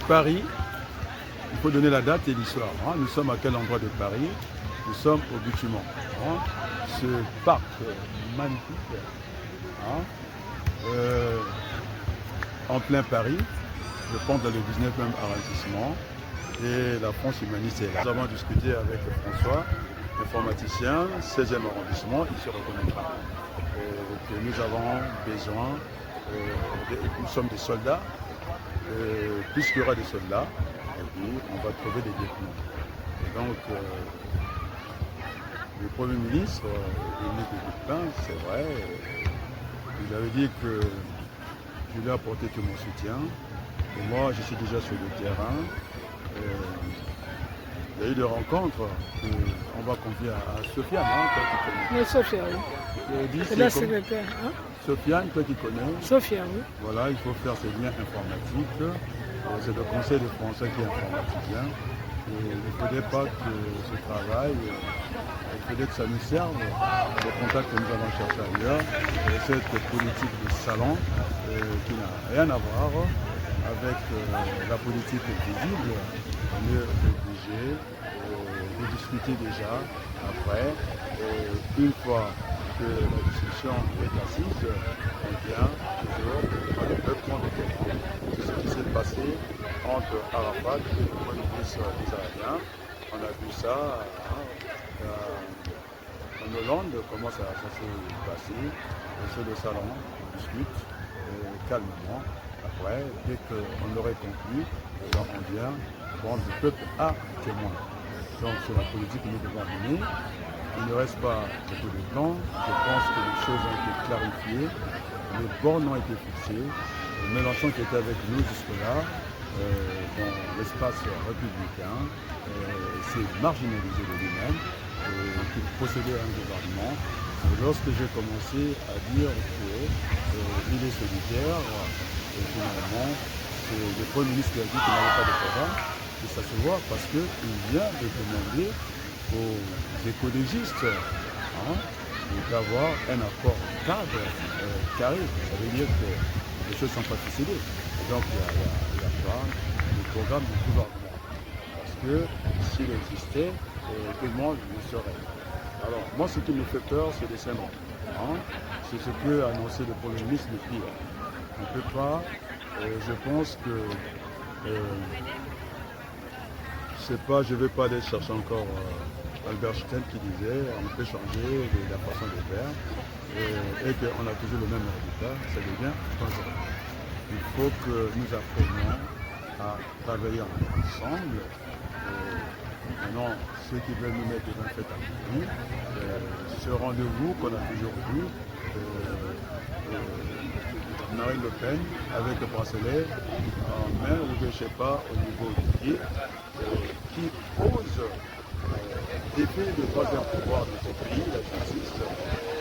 Paris, il faut donner la date et l'histoire. Hein. Nous sommes à quel endroit de Paris? Nous sommes au Butimont. Hein. Ce parc magnifique, hein, en plein Paris, je pense dans le 19e arrondissement, et la France humaniste est là. Nous avons discuté avec François, informaticien, 16e arrondissement, il se reconnaîtra. Que nous avons besoin, nous sommes des soldats, puisqu'il y aura des soldats, et puis on va trouver des lieutenants. Et donc, le Premier ministre, Dominique Villepin, c'est vrai, il avait dit que je lui ai apporté tout mon soutien. Et moi, je suis déjà sur le terrain. Il y a eu des rencontres qu'on va confier à Sofiane, hein, toi qui connais. Oui, Sofiane, oui. C'est la secrétaire. Hein? Sofiane, toi qui connais. Sofiane, oui. Voilà, il faut faire ces liens informatiques. C'est le conseil de Français qui est informaticien. Et il ne faudrait pas que ce travail, il faudrait que ça nous serve, les contacts que nous allons chercher ailleurs, et cette politique de salon qui n'a rien à voir avec la politique visible. On est obligé de discuter déjà après. Une fois que la discussion est assise, on vient toujours le peuple prendre quelqu'un. C'est ce qui s'est passé entre Arafat et le Premier ministre israélien. On a vu ça en Hollande, comment ça s'est passé. Sur le salon, on discute calmement. Après, dès qu'on aurait conclu, on vient prendre le peuple à témoin. Donc c'est la politique que nous devons mener. Il ne reste pas beaucoup de temps. Je pense que les choses ont été clarifiées. Les bornes ont été fixées. Mélenchon qui était avec nous jusque-là, dans l'espace républicain, s'est marginalisé de lui-même, qui possédait un gouvernement. Et lorsque j'ai commencé à dire qu'il est solitaire, finalement, c'est le Premier ministre qui a dit qu'il n'avait pas de programme. Et ça se voit parce qu'il vient de demander aux écologistes d'avoir un accord cadre carré. Ça veut dire que les choses ne sont pas ficelées. Et donc il y a pas le programme du gouvernement. Parce que s'il existait, tout le monde le saurait. Alors moi ce qui me fait peur, c'est les syndromes. C'est ce que a annoncé le Premier ministre depuis. On ne peut pas, je pense que je ne vais pas aller chercher encore Albert Einstein qui disait on peut changer la façon de faire et qu'on a toujours le même résultat, ça devient dangereux. Il faut que nous apprenions à travailler ensemble. Maintenant, ceux qui veulent nous mettre devant fait accompli, ce rendez-vous qu'on a toujours vu, Marine Le Pen avec le bracelet en main ou je ne sais pas au niveau du pied, qui ose défier le troisième pouvoir de ce pays, la justice,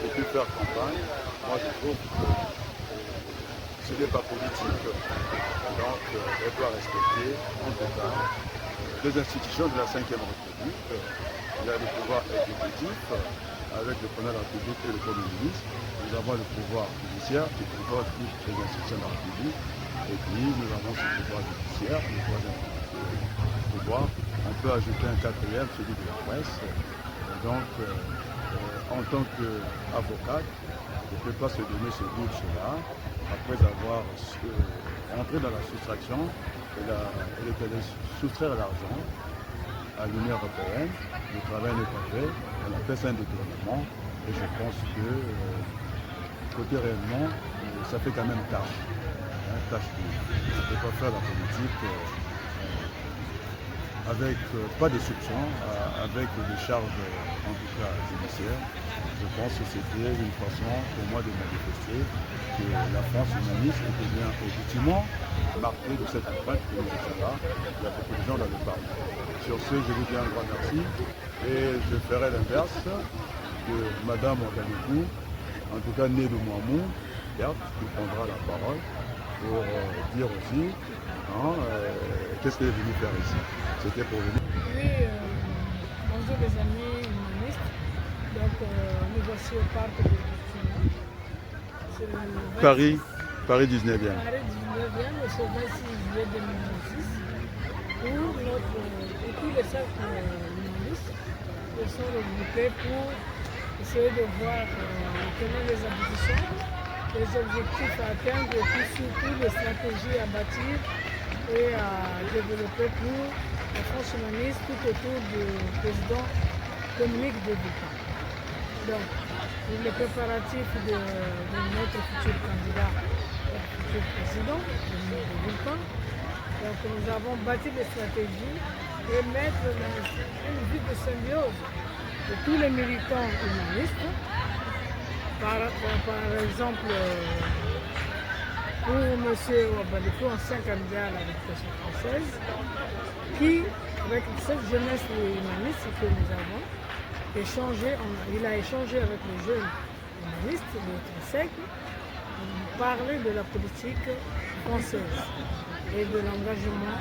et puis faire campagne. Moi je trouve que ce n'est pas politique. Donc elle doit respecter en tout cas les institutions de la Ve République. Il y a le pouvoir exécutif avec le président de la République et le Premier ministre. Nous avons le pouvoir judiciaire qui pilote toutes les institutions de la République. Et puis nous avons ce pouvoir judiciaire, le troisième pouvoir. On peut ajouter un quatrième, celui de la presse. Et donc, en tant qu'avocate, je ne peux pas se donner ce luxe-là, après avoir entré dans la soustraction, elle est soustraire l'argent à l'Union européenne. Le travail n'est pas fait, on appelle ça un détournement. Et je pense que, côté réellement, ça fait quand même tâche. Tâche on ne peut pas faire la politique avec pas de soupçons, avec des charges en tout cas judiciaires. Je pense que c'était une façon pour moi de manifester que la France humaniste était bien effectivement marquée de cette empreinte que nous étions là. Il y a beaucoup de gens dans le parc. Sur ce, je vous dis un grand merci et je ferai l'inverse de Madame Organicou, en tout cas née de Moamou, qui prendra la parole pour dire aussi qu'est-ce qu'elle est venue faire ici. C'était pour venir. Oui, bonjour les amis humanistes. Donc nous voici au parc de Butimont. Paris 19e. Paris 19e, c'est le 26 juillet 2026. cercles humanistes qui sont regroupés pour essayer de voir les aboutissants, les objectifs à atteindre et puis surtout les stratégies à bâtir et à développer pour la France humaniste tout autour du président Dominique de Villepin. Donc, pour les préparatifs de notre futur candidat, notre futur président, Dominique de Villepin, donc nous avons bâti des stratégies et mettre une vue de symbiose de tous les militants humanistes. Par exemple, pour M. Ouabadiko, ancien candidat à la République française, qui, avec cette jeunesse humaniste que nous avons, il a échangé avec les jeunes humanistes, les tricycles, parler de la politique française et de l'engagement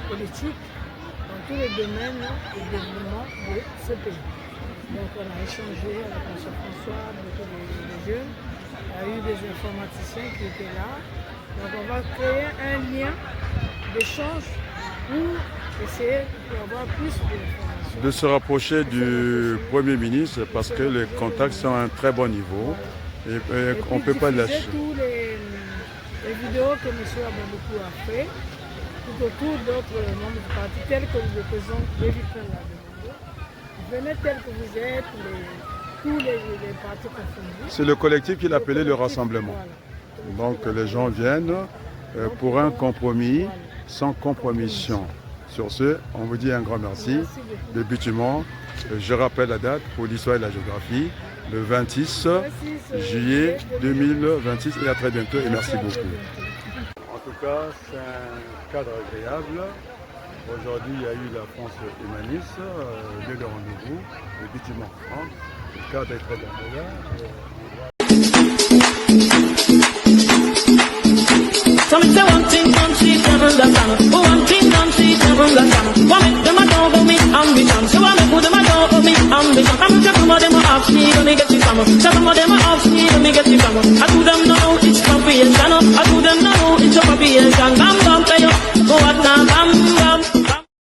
politique dans tous les domaines du développement de ce pays. Donc on a échangé avec M. François, beaucoup de jeunes, il y a eu des informaticiens qui étaient là. Donc on va créer un lien d'échange pour essayer d'avoir plus d'informations. De se rapprocher du Premier ministre parce que les contacts sont à un très bon niveau et on ne peut pas lâcher. Tous les vidéos que M. Ouabadiko a fait, tout autour d'autres membres du parti, tels que le président Villepin l'a demandé. Venez tels que vous êtes, tous les partis confondus. C'est le collectif qu'il appelait le rassemblement. Voilà. Donc les gens viennent pour un compromis sans compromission. Sur ce, on vous dit un grand merci. Débutement, je rappelle la date pour l'histoire et la géographie, le 26 juillet 2026 et à très bientôt et merci beaucoup. En tout cas, c'est un cadre agréable. Aujourd'hui, il y a eu la France humaniste, lieu de rendez-vous, le bâtiment. Le cadre est très bien.